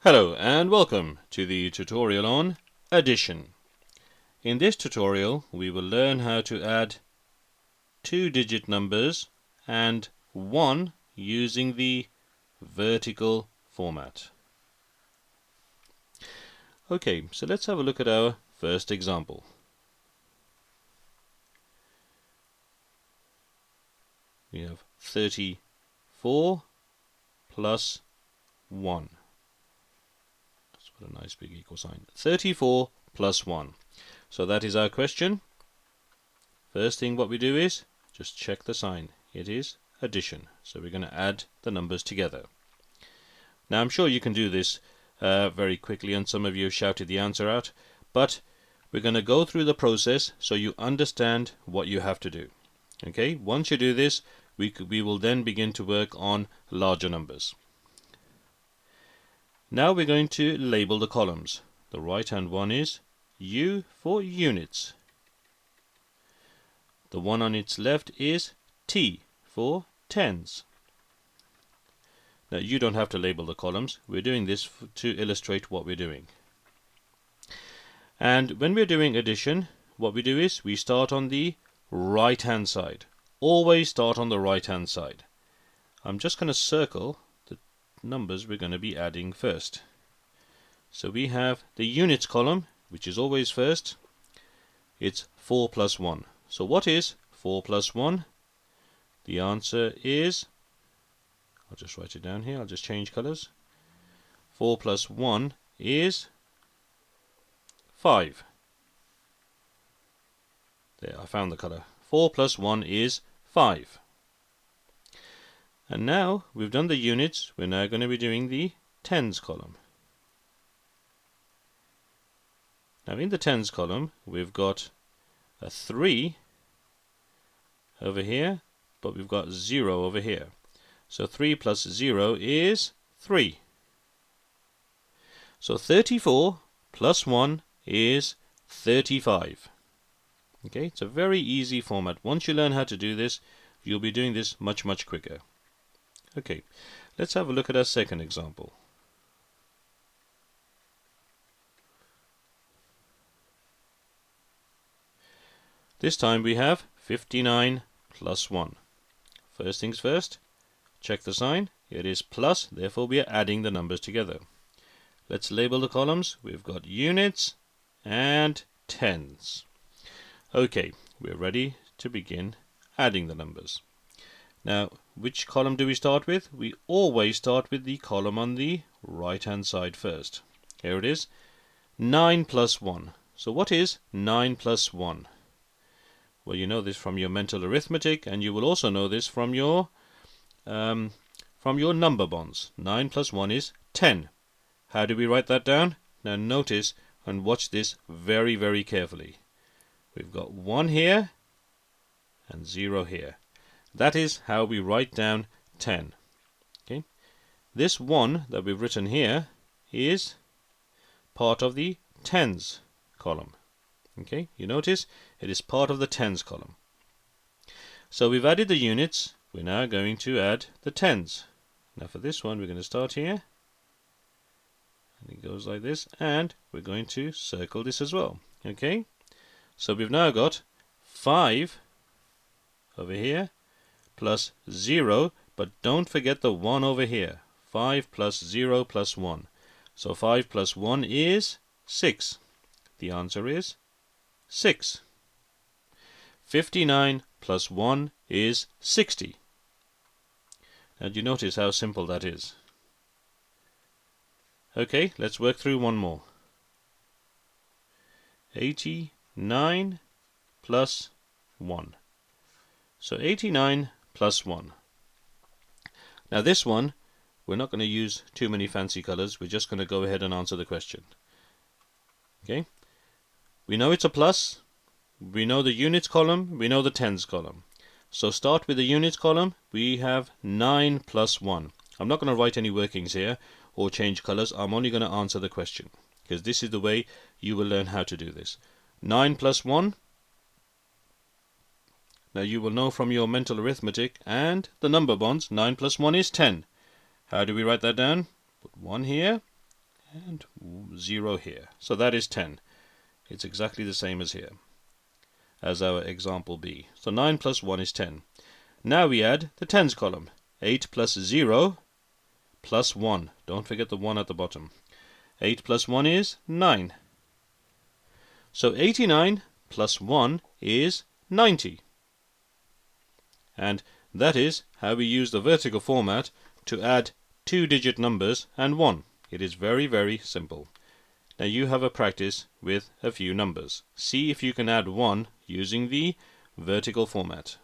Hello and welcome to the tutorial on addition. In this tutorial we will learn how to add two-digit numbers and one using the vertical format. Okay, so let's have a look at our first example. We have 34 plus 1. Put a nice big equal sign. 34 plus 1. So that is our question. First thing what we do is just check the sign. It is addition. So we're going to add the numbers together. Now I'm sure you can do this very quickly, and some of you have shouted the answer out, but we're going to go through the process so you understand what you have to do. Okay, once you do this, we will then begin to work on larger numbers. Now we're going to label the columns. The right hand one is U for units. The one on its left is T for tens. Now you don't have to label the columns. We're doing this to illustrate what we're doing. And when we're doing addition, what we do is we start on the right hand side. Always start on the right hand side. I'm just going to circle the numbers we're going to be adding first. So we have the units column, which is always first. It's 4 plus 1. So what is 4 plus 1? The answer is, I'll just write it down here, I'll just change colors. 4 plus 1 is 5. There, I found the color. 4 plus 1 is 5. And now we've done the units, we're now going to be doing the tens column. Now in the tens column we've got a 3 over here, but we've got 0 over here. So 3 plus 0 is 3. So 34 plus 1 is 35. Okay, it's a very easy format. Once you learn how to do this, you'll be doing this much quicker. Okay, let's have a look at our second example. This time we have 59 plus 1. First things first, check the sign. It is plus, therefore we are adding the numbers together. Let's label the columns. We've got units and tens. Okay, we're ready to begin adding the numbers. Now, which column do we start with? We always start with the column on the right hand side first. Here it is, 9 plus 1. So what is 9 plus 1? Well, you know this from your mental arithmetic, and you will also know this from your number bonds. 9 plus 1 is 10. How do we write that down? Now notice and watch this very carefully. We've got 1 here and 0 here. That is how we write down 10. Okay? This 1 that we've written here is part of the tens column. Okay, you notice it is part of the tens column. So we've added the units, we're now going to add the tens. Now for this one we're going to start here, and it goes like this, and we're going to circle this as well. Okay, so we've now got 5 over here plus 0, but don't forget the 1 over here. 5 plus 0 plus 1. So 5 plus 1 is 6. The answer is 6. 59 plus 1 is 60. And you notice how simple that is. Okay, let's work through one more. 89 plus 1. So 89 plus 1. Now this one, we're not going to use too many fancy colors. We're just going to go ahead and answer the question. Okay? We know it's a plus. We know the units column. We know the tens column. So start with the units column. We have 9 plus 1. I'm not going to write any workings here or change colors. I'm only going to answer the question, because this is the way you will learn how to do this. 9 plus 1. Now you will know from your mental arithmetic and the number bonds, 9 plus 1 is 10. How do we write that down? Put 1 here and 0 here. So that is 10. It's exactly the same as here, as our example B. So 9 plus 1 is 10. Now we add the tens column. 8 plus 0 plus 1. Don't forget the 1 at the bottom. 8 plus 1 is 9. So 89 plus 1 is 90. And that is how we use the vertical format to add 2-digit numbers and 1. It is very, very simple. Now you have a practice with a few numbers. See if you can add 1 using the vertical format.